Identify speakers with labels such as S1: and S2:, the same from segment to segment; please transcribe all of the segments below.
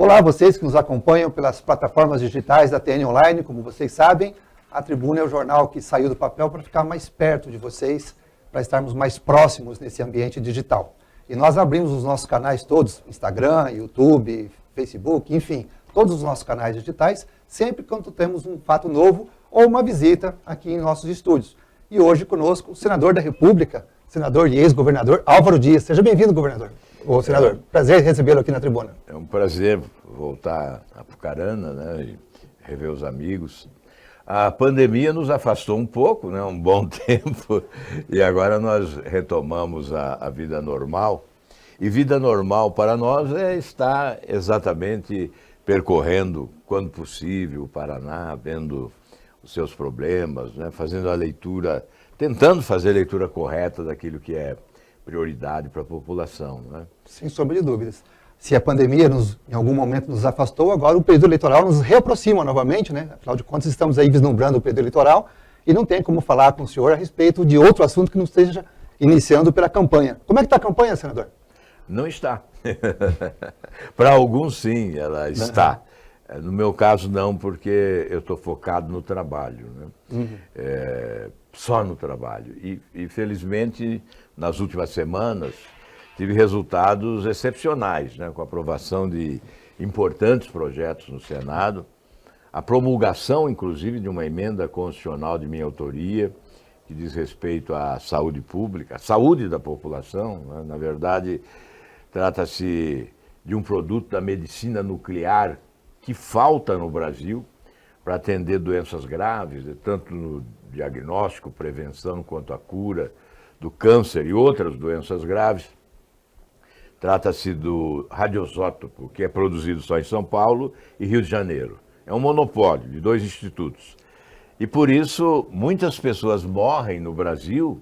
S1: Olá, vocês que nos acompanham pelas plataformas digitais da TN Online. Como vocês sabem, a Tribuna é o jornal que saiu do papel para ficar mais perto de vocês, para estarmos mais próximos nesse ambiente digital. E nós abrimos os nossos canais todos, Instagram, YouTube, Facebook, enfim, todos os nossos canais digitais, sempre quando temos um fato novo ou uma visita aqui em nossos estúdios. E hoje conosco o senador da República, senador e ex-governador Álvaro Dias. Seja bem-vindo, governador. Ô, senador, prazer recebê-lo aqui na tribuna.
S2: É um prazer voltar a Apucarana, né, e rever os amigos. A pandemia nos afastou um pouco, né, um bom tempo, e agora nós retomamos a vida normal. E vida normal para nós é estar exatamente percorrendo, quando possível, o Paraná, vendo os seus problemas, né, fazendo a leitura, tentando fazer a leitura correta daquilo que é prioridade para a população, né?
S1: Sem sombra de dúvidas. Se a pandemia em algum momento nos afastou, agora o período eleitoral nos reaproxima novamente, né? Afinal de contas, estamos aí vislumbrando o período eleitoral e não tem como falar com o senhor a respeito de outro assunto que não esteja iniciando pela campanha. Como é que está a campanha, senador?
S2: Não está. Para alguns, sim, ela está. No meu caso, não, porque eu estou focado no trabalho, né? Só no trabalho. E, felizmente, nas últimas semanas, tive resultados excepcionais, né? Com a aprovação de importantes projetos no Senado, a promulgação, inclusive, de uma emenda constitucional de minha autoria, que diz respeito à saúde pública, à saúde da população, né? Na verdade, trata-se de um produto da medicina nuclear que falta no Brasil para atender doenças graves, tanto no diagnóstico, prevenção, quanto a cura do câncer e outras doenças graves. Trata-se do radiosótopo, que é produzido só em São Paulo e Rio de Janeiro. É um monopólio de dois institutos. E por isso, muitas pessoas morrem no Brasil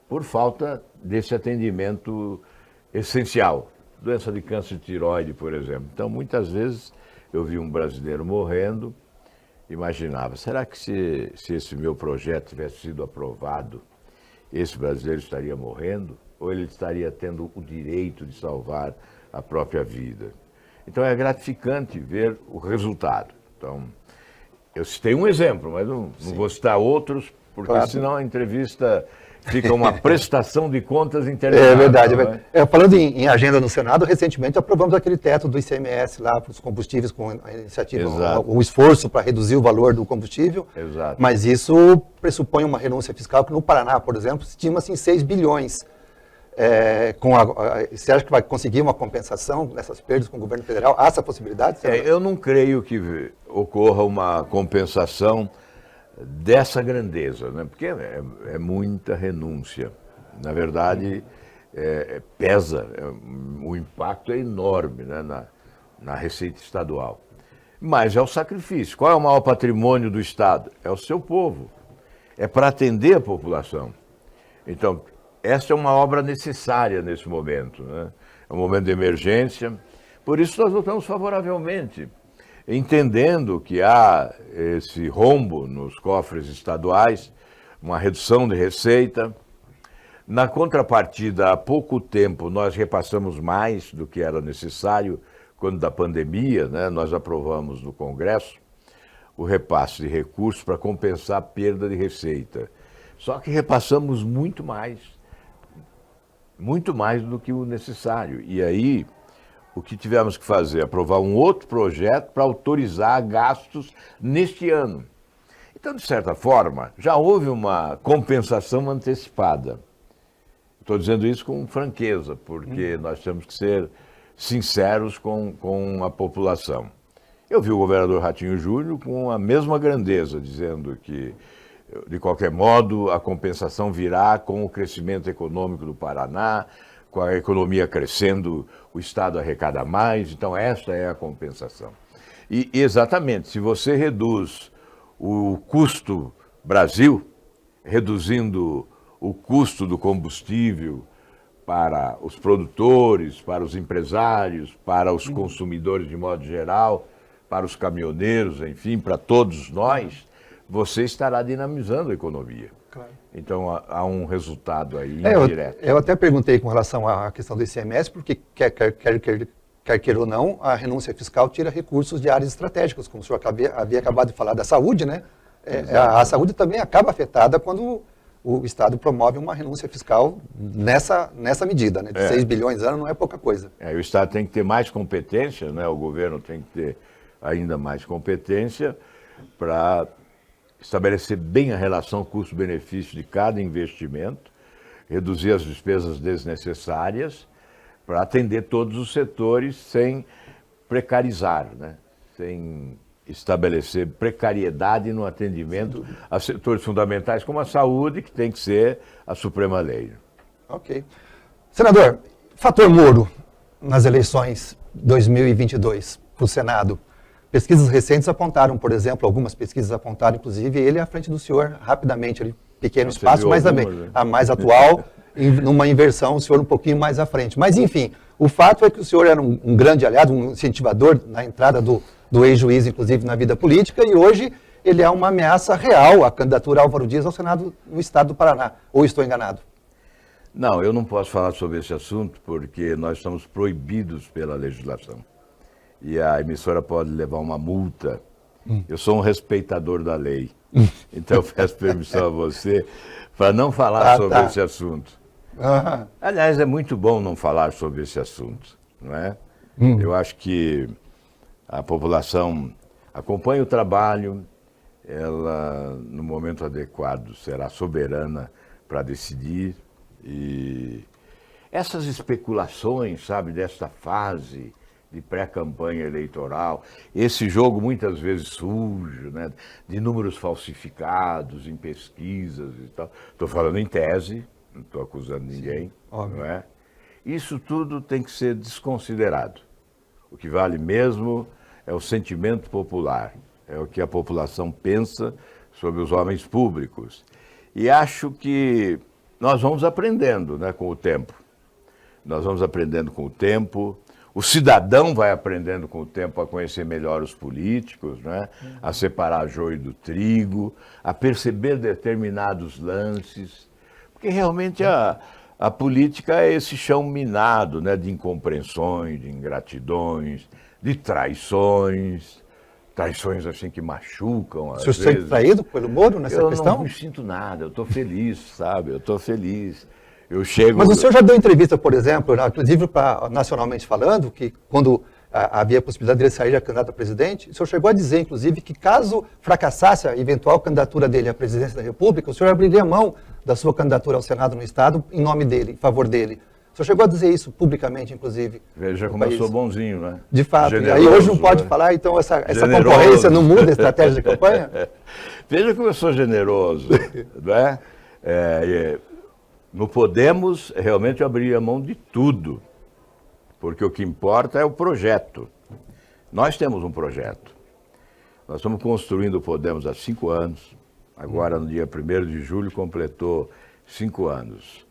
S2: por falta desse atendimento essencial. Doença de câncer de tireoide, por exemplo. Então, muitas vezes, eu vi um brasileiro morrendo, imaginava, será que se esse meu projeto tivesse sido aprovado, esse brasileiro estaria morrendo? Ou ele estaria tendo o direito de salvar a própria vida? Então é gratificante ver o resultado. Então, eu citei um exemplo, mas não vou citar outros, porque claro, senão a entrevista fica uma prestação de contas interminável. É verdade.
S1: Né? Falando em agenda no Senado, recentemente aprovamos aquele teto do ICMS lá para os combustíveis com a iniciativa, o esforço para reduzir o valor do combustível.
S2: Exato.
S1: Mas isso pressupõe uma renúncia fiscal que no Paraná, por exemplo, estima-se em 6 bilhões. Você acha que vai conseguir uma compensação dessas perdas com o governo federal? Há essa possibilidade?
S2: Eu não creio que ocorra uma compensação dessa grandeza, né? Porque é muita renúncia. Na verdade, pesa, o impacto é enorme, né, na receita estadual. Mas é o sacrifício. Qual é o maior patrimônio do Estado? É o seu povo. É para atender a população. Então, essa é uma obra necessária nesse momento, né? É um momento de emergência. Por isso nós votamos favoravelmente, entendendo que há esse rombo nos cofres estaduais, uma redução de receita. Na contrapartida, há pouco tempo, nós repassamos mais do que era necessário, quando da pandemia, né, nós aprovamos no Congresso o repasse de recursos para compensar a perda de receita. Só que repassamos muito mais do que o necessário. E aí, o que tivemos que fazer? Aprovar um outro projeto para autorizar gastos neste ano. Então, de certa forma, já houve uma compensação antecipada. Estou dizendo isso com franqueza, porque nós temos que ser sinceros com a população. Eu vi o governador Ratinho Júnior com a mesma grandeza, dizendo que, de qualquer modo, a compensação virá com o crescimento econômico do Paraná, com a economia crescendo, o Estado arrecada mais, então esta é a compensação. E exatamente, se você reduz o custo Brasil, reduzindo o custo do combustível para os produtores, para os empresários, para os consumidores de modo geral, para os caminhoneiros, enfim, para todos nós, você estará dinamizando a economia. Claro. Então, há um resultado aí indireto.
S1: Eu até perguntei com relação à questão do ICMS, porque quer quer queira ou não, a renúncia fiscal tira recursos de áreas estratégicas, como o senhor havia acabado de falar da saúde, né? A saúde também acaba afetada quando o Estado promove uma renúncia fiscal nessa medida, né? De 6 bilhões ano não é pouca coisa.
S2: O Estado tem que ter mais competência, né? O governo tem que ter ainda mais competência para estabelecer bem a relação custo-benefício de cada investimento, reduzir as despesas desnecessárias para atender todos os setores sem precarizar, né? Sem estabelecer precariedade no atendimento a setores fundamentais como a saúde, que tem que ser a suprema lei.
S1: Ok. Senador, fator Moro nas eleições 2022 para o Senado. Pesquisas recentes apontaram, por exemplo, algumas pesquisas apontaram, inclusive, ele à frente do senhor, rapidamente, ali, pequeno espaço, mas também a mais atual, numa inversão, o senhor um pouquinho mais à frente. Mas, enfim, o fato é que o senhor era um grande aliado, um incentivador na entrada do ex-juiz, inclusive, na vida política, e hoje ele é uma ameaça real à candidatura Álvaro Dias ao Senado no estado do Paraná. Ou estou enganado?
S2: Não, eu não posso falar sobre esse assunto porque nós estamos proibidos pela legislação. E a emissora pode levar uma multa. Eu sou um respeitador da lei. Então eu peço permissão a você para não falar sobre esse assunto. Aliás, é muito bom não falar sobre esse assunto, não é? Eu acho que a população acompanha o trabalho, ela, no momento adequado, será soberana para decidir. E essas especulações, sabe, desta fase de pré-campanha eleitoral, esse jogo muitas vezes sujo, né, de números falsificados em pesquisas e tal. Estou falando em tese, não estou acusando ninguém, não é? Isso tudo tem que ser desconsiderado. O que vale mesmo é o sentimento popular, é o que a população pensa sobre os homens públicos. E acho que nós vamos aprendendo, né, com o tempo. Nós vamos aprendendo com o tempo. O cidadão vai aprendendo com o tempo a conhecer melhor os políticos, né? A separar joio do trigo, a perceber determinados lances, porque realmente a política é esse chão minado, né? De incompreensões, de ingratidões, de traições assim que machucam.
S1: O senhor se sente traído pelo Moro nessa questão?
S2: Eu não me sinto nada, eu estou feliz, sabe? Eu estou feliz. Eu chego...
S1: Mas o senhor já deu entrevista, por exemplo, inclusive nacionalmente falando, que quando havia a possibilidade dele sair candidato a presidente, o senhor chegou a dizer, inclusive, que caso fracassasse a eventual candidatura dele à presidência da República, o senhor abriria mão da sua candidatura ao Senado no Estado em nome dele, em favor dele. O senhor chegou a dizer isso publicamente, inclusive.
S2: Veja como eu sou bonzinho, né?
S1: De fato.
S2: Generoso,
S1: e aí hoje não pode falar, então essa concorrência não muda a estratégia de campanha?
S2: Veja como eu sou generoso, não é? No Podemos, realmente eu abriria mão de tudo, porque o que importa é o projeto. Nós temos um projeto. Nós estamos construindo o Podemos há 5 anos. Agora, no dia 1º de julho, completou 5 anos.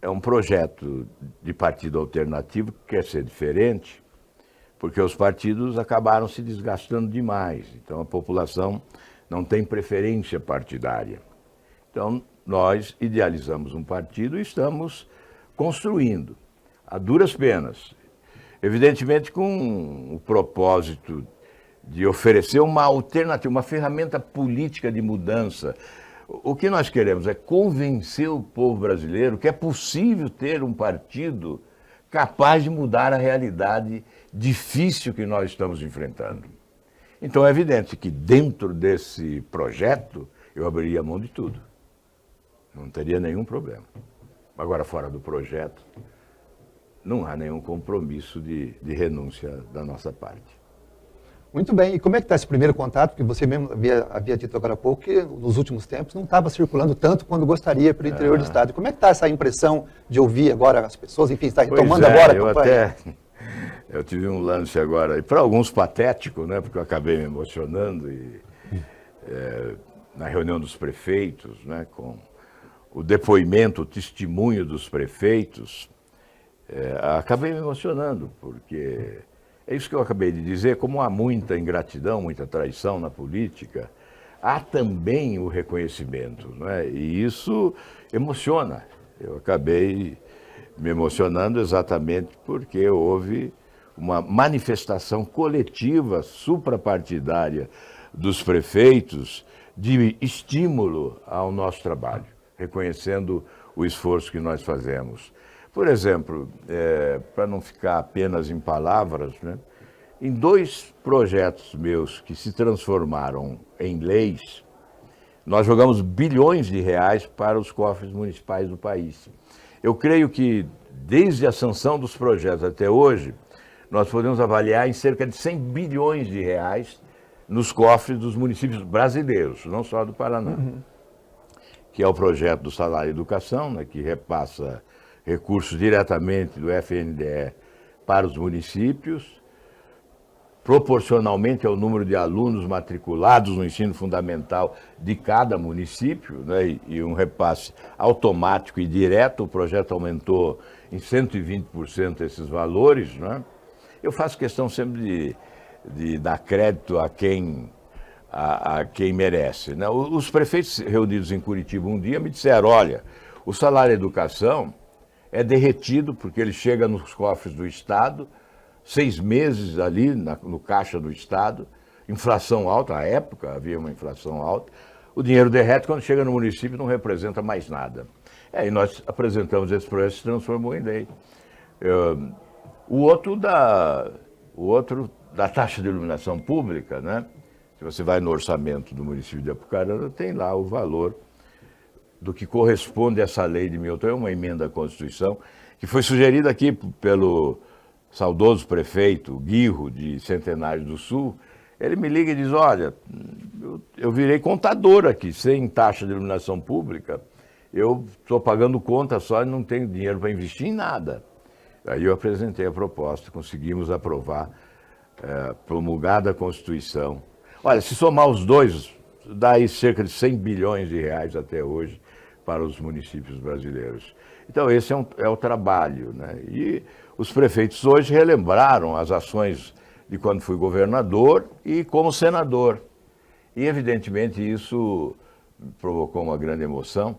S2: É um projeto de partido alternativo que quer ser diferente, porque os partidos acabaram se desgastando demais. Então, a população não tem preferência partidária. Então, nós idealizamos um partido e estamos construindo, a duras penas. Evidentemente com o propósito de oferecer uma alternativa, uma ferramenta política de mudança. O que nós queremos é convencer o povo brasileiro que é possível ter um partido capaz de mudar a realidade difícil que nós estamos enfrentando. Então é evidente que dentro desse projeto eu abriria mão de tudo. Não teria nenhum problema. Agora, fora do projeto, não há nenhum compromisso de renúncia da nossa parte.
S1: Muito bem. E como é que está esse primeiro contato? Porque você mesmo havia dito agora há pouco que nos últimos tempos não estava circulando tanto quando gostaria pelo interior do estado. Como é que está essa impressão de ouvir agora as pessoas? Enfim, está retomando agora a campanha?
S2: Eu tive um lance agora, e para alguns patético, né? Porque eu acabei me emocionando na reunião dos prefeitos, né? Com o depoimento, o testemunho dos prefeitos, acabei me emocionando, porque é isso que eu acabei de dizer, como há muita ingratidão, muita traição na política, há também o reconhecimento, não é? E isso emociona. Eu acabei me emocionando exatamente porque houve uma manifestação coletiva, suprapartidária dos prefeitos de estímulo ao nosso trabalho, reconhecendo o esforço que nós fazemos. Por exemplo, para não ficar apenas em palavras, né, em 2 projetos meus que se transformaram em leis, nós jogamos bilhões de reais para os cofres municipais do país. Eu creio que, desde a sanção dos projetos até hoje, nós podemos avaliar em cerca de 100 bilhões de reais nos cofres dos municípios brasileiros, não só do Paraná. Que é o projeto do Salário Educação, né, que repassa recursos diretamente do FNDE para os municípios, proporcionalmente ao número de alunos matriculados no ensino fundamental de cada município, né, e um repasse automático e direto. O projeto aumentou em 120% esses valores, né? Eu faço questão sempre de dar crédito a quem merece, né? Os prefeitos reunidos em Curitiba um dia me disseram, olha, o salário educação é derretido porque ele chega nos cofres do Estado, 6 meses ali no caixa do Estado, inflação alta, à época havia uma inflação alta, o dinheiro derrete, quando chega no município não representa mais nada. E nós apresentamos esse projeto, se transformou em lei. O outro da taxa de iluminação pública, né? Se você vai no orçamento do município de Apucarana, tem lá o valor do que corresponde a essa lei de Milton. É uma emenda à Constituição que foi sugerida aqui pelo saudoso prefeito Guirro, de Centenário do Sul. Ele me liga e diz, olha, eu virei contador aqui, sem taxa de iluminação pública, eu estou pagando conta só e não tenho dinheiro para investir em nada. Aí eu apresentei a proposta, conseguimos aprovar, promulgada a Constituição. Olha, se somar os dois, dá aí cerca de 100 bilhões de reais até hoje para os municípios brasileiros. Então esse é o trabalho, né? E os prefeitos hoje relembraram as ações de quando fui governador e como senador. E evidentemente isso provocou uma grande emoção.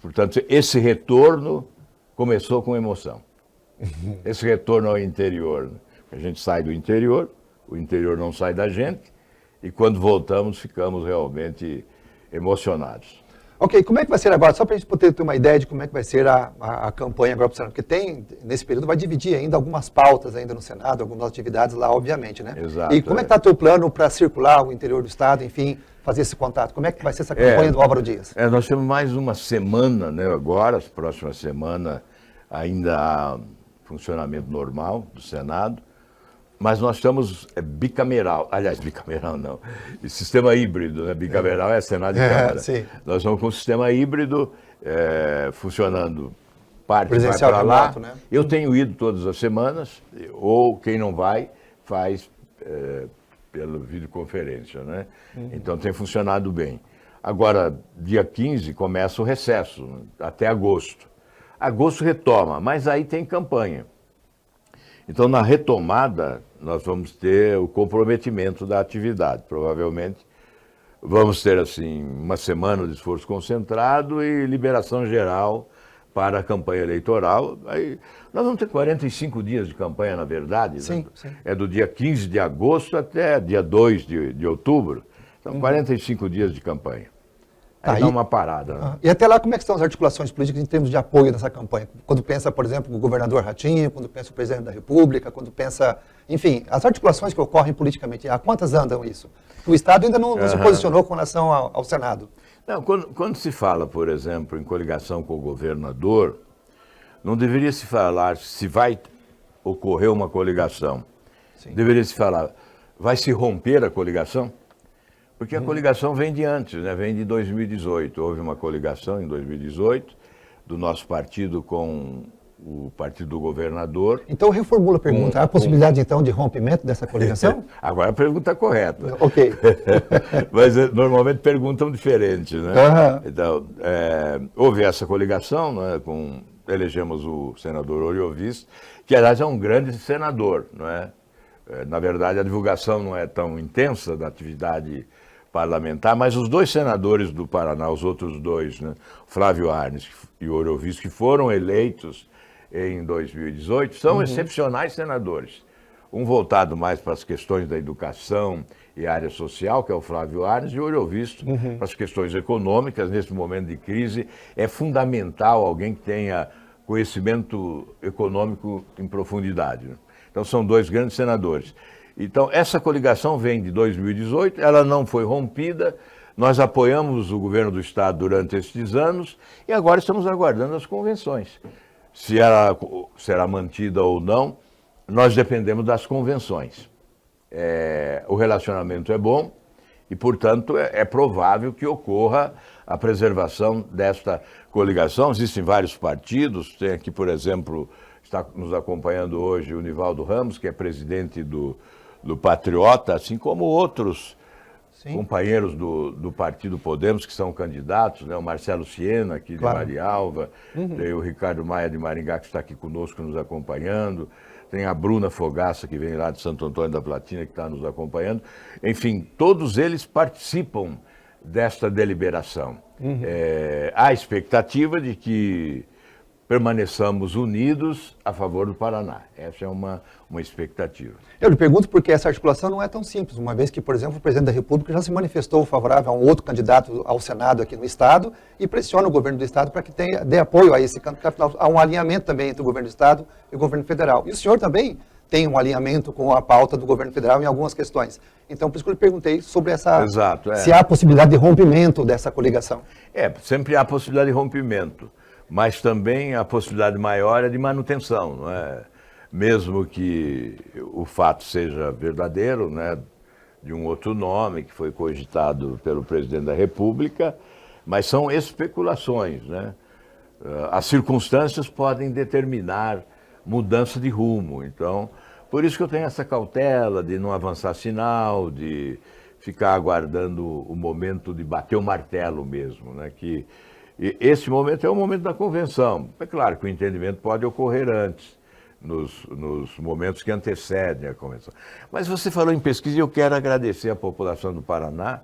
S2: Portanto, esse retorno começou com emoção. Esse retorno ao interior, né? A gente sai do interior, o interior não sai da gente, e quando voltamos ficamos realmente emocionados.
S1: Ok, como é que vai ser agora? Só para a gente poder ter uma ideia de como é que vai ser a campanha agora para o Senado, porque nesse período, vai dividir ainda algumas pautas ainda no Senado, algumas atividades lá, obviamente, né?
S2: Exato.
S1: E como é que está o teu plano para circular o interior do Estado, enfim, fazer esse contato? Como é que vai ser essa campanha do Álvaro Dias?
S2: Nós temos mais uma semana, né, agora, a próxima semana ainda há funcionamento normal do Senado, mas nós estamos bicameral, aliás, bicameral não, sistema híbrido, né? Bicameral é Senado e Câmara.
S1: Sim.
S2: Nós estamos com o sistema híbrido funcionando, parte
S1: presencial,
S2: vai para lá.
S1: remoto, né?
S2: Eu tenho ido todas as semanas, ou quem não vai, faz pela videoconferência, né? Então tem funcionado bem. Agora, dia 15 começa o recesso, até agosto. Agosto retoma, mas aí tem campanha. Então, na retomada, nós vamos ter o comprometimento da atividade. Provavelmente, vamos ter, assim, uma semana de esforço concentrado e liberação geral para a campanha eleitoral. Aí, nós vamos ter 45 dias de campanha, na verdade.
S1: Sim,
S2: né?
S1: sim.
S2: É do dia 15 de agosto até dia 2 de outubro. Então, 45 dias de campanha. Aí dá uma parada. Né?
S1: E até lá, como é que estão as articulações políticas em termos de apoio nessa campanha? Quando pensa, por exemplo, o governador Ratinho, quando pensa o presidente da República, quando pensa... Enfim, as articulações que ocorrem politicamente, há quantas andam isso? O Estado ainda não se posicionou com relação ao Senado.
S2: Não, quando se fala, por exemplo, em coligação com o governador, não deveria se falar se vai ocorrer uma coligação.
S1: Sim.
S2: Deveria se falar, vai se romper a coligação? Porque a coligação vem de antes, né? Vem de 2018. Houve uma coligação em 2018 do nosso partido com o partido do governador.
S1: Então, reformula a pergunta. Há a possibilidade, então, de rompimento dessa coligação?
S2: Agora a pergunta é correta.
S1: Ok.
S2: Mas normalmente perguntam diferente, né? Então, houve essa coligação, né, elegemos o senador Orioviz, que, aliás, é um grande senador, não é? Na verdade, a divulgação não é tão intensa da atividade parlamentar, mas os 2 senadores do Paraná, os outros 2, né, Flávio Arnes e Orioviz, que foram eleitos em 2018, são excepcionais senadores. Um voltado mais para as questões da educação e área social, que é o Flávio Arnes, e o Olho Visto para as questões econômicas. Nesse momento de crise, é fundamental alguém que tenha conhecimento econômico em profundidade. Então, são dois grandes senadores. Então, essa coligação vem de 2018, ela não foi rompida, nós apoiamos o governo do Estado durante esses anos e agora estamos aguardando as convenções. Se ela será mantida ou não, nós dependemos das convenções. O relacionamento é bom e, portanto, é provável que ocorra a preservação desta coligação. Existem vários partidos, tem aqui, por exemplo, está nos acompanhando hoje o Nivaldo Ramos, que é presidente do Patriota, assim como outros companheiros do Partido Podemos, que são candidatos, né? O Marcelo Siena, aqui de Marialva, tem o Ricardo Maia de Maringá, que está aqui conosco, nos acompanhando, tem a Bruna Fogaça, que vem lá de Santo Antônio da Platina, que está nos acompanhando. Enfim, todos eles participam desta deliberação. Há expectativa de que permaneçamos unidos a favor do Paraná. Essa é uma expectativa.
S1: Eu lhe pergunto porque essa articulação não é tão simples, uma vez que, por exemplo, o presidente da República já se manifestou favorável a um outro candidato ao Senado aqui no Estado e pressiona o governo do Estado para que dê apoio a esse candidato. Há um alinhamento também entre o governo do Estado e o governo federal. E o senhor também tem um alinhamento com a pauta do governo federal em algumas questões. Então, por isso que eu lhe perguntei sobre essa...
S2: Exato,
S1: se há possibilidade de rompimento dessa coligação.
S2: Sempre há possibilidade de rompimento, mas também a possibilidade maior é de manutenção, não é? Mesmo que o fato seja verdadeiro, né, de um outro nome que foi cogitado pelo presidente da República, mas são especulações, né? As circunstâncias podem determinar mudança de rumo. Então, por isso que eu tenho essa cautela de não avançar sinal, de ficar aguardando o momento de bater o martelo mesmo, né? Que esse momento é o momento da convenção. É claro que o entendimento pode ocorrer antes, nos momentos que antecedem a convenção. Mas você falou em pesquisa e eu quero agradecer à população do Paraná,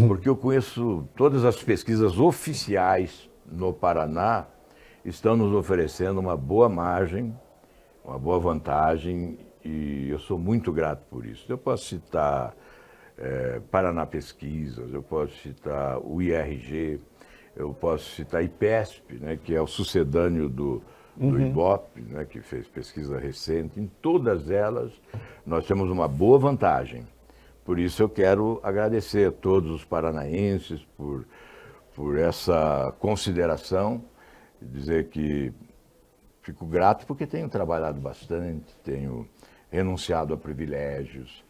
S2: porque eu conheço todas as pesquisas oficiais no Paraná, estão nos oferecendo uma boa margem, uma boa vantagem, e eu sou muito grato por isso. Eu posso citar Paraná Pesquisas, eu posso citar o IRG, eu posso citar a IPESP, né, que é o sucedâneo do IBOP, né, que fez pesquisa recente. Em todas elas, nós temos uma boa vantagem. Por isso eu quero agradecer a todos os paranaenses por essa consideração, dizer que fico grato porque tenho trabalhado bastante, tenho renunciado a privilégios,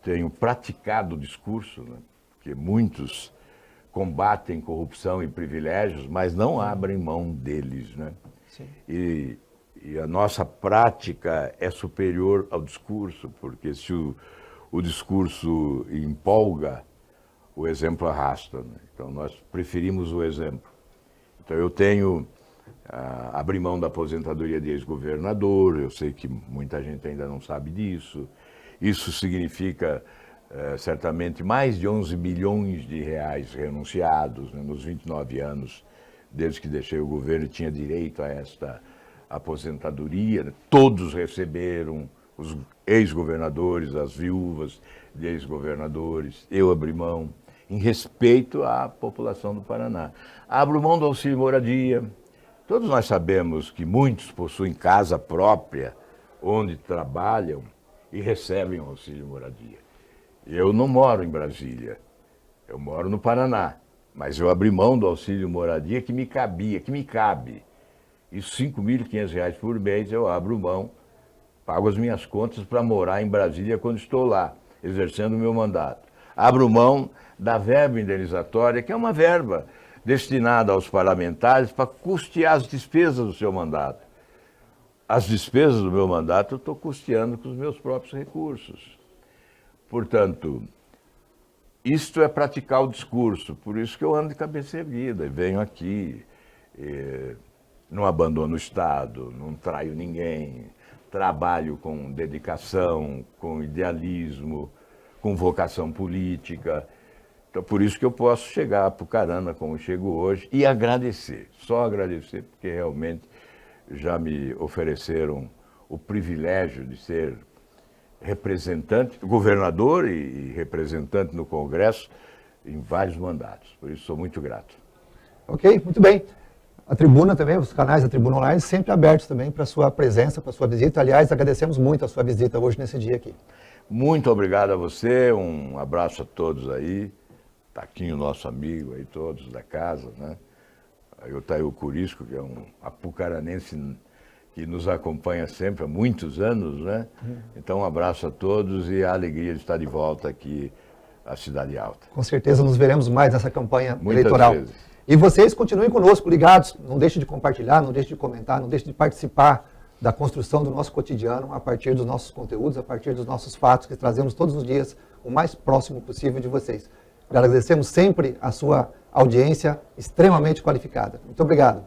S2: tenho praticado o discurso, né, porque muitos combatem corrupção e privilégios, mas não abrem mão deles, né? E a nossa prática é superior ao discurso, porque se o discurso empolga, o exemplo arrasta, né? Então nós preferimos o exemplo. Então eu tenho abri mão da aposentadoria de ex-governador, eu sei que muita gente ainda não sabe disso. Isso significa certamente mais de 11 bilhões de reais renunciados, né, nos 29 anos desde que deixei o governo e tinha direito a esta aposentadoria. Né? Todos receberam, os ex-governadores, as viúvas de ex-governadores. Eu abri mão em respeito à população do Paraná. Abro mão do auxílio moradia. Todos nós sabemos que muitos possuem casa própria, onde trabalham e recebem o auxílio moradia. Eu não moro em Brasília, eu moro no Paraná, mas eu abri mão do auxílio moradia que me cabia, que me cabe. E R$5.500 por mês eu abro mão, pago as minhas contas para morar em Brasília quando estou lá, exercendo o meu mandato. Abro mão da verba indenizatória, que é uma verba destinada aos parlamentares para custear as despesas do seu mandato. As despesas do meu mandato eu estou custeando com os meus próprios recursos. Portanto, isto é praticar o discurso, por isso que eu ando de cabeça erguida, venho aqui, não abandono o Estado, não traio ninguém, trabalho com dedicação, com idealismo, com vocação política. Então, por isso que eu posso chegar a Apucarana como chego hoje e agradecer, só agradecer, porque realmente já me ofereceram o privilégio de ser representante, governador e representante no Congresso em vários mandatos. Por isso sou muito grato.
S1: Ok, muito bem. A tribuna também, os canais da Tribuna Online sempre abertos também para a sua presença, para a sua visita. Aliás, agradecemos muito a sua visita hoje nesse dia aqui.
S2: Muito obrigado a você, um abraço a todos aí. Taquinho, nosso amigo aí, todos da casa, né? Aí o Taio Curisco, que é um apucaranense que nos acompanha sempre há muitos anos, né? Então, um abraço a todos e a alegria de estar de volta aqui à Cidade Alta.
S1: Com certeza nos veremos mais nessa campanha
S2: Muitas
S1: eleitoral.
S2: vezes.
S1: E vocês continuem conosco, ligados. Não deixe de compartilhar, não deixe de comentar, não deixe de participar da construção do nosso cotidiano a partir dos nossos conteúdos, a partir dos nossos fatos que trazemos todos os dias o mais próximo possível de vocês. Agradecemos sempre a sua audiência extremamente qualificada. Muito obrigado.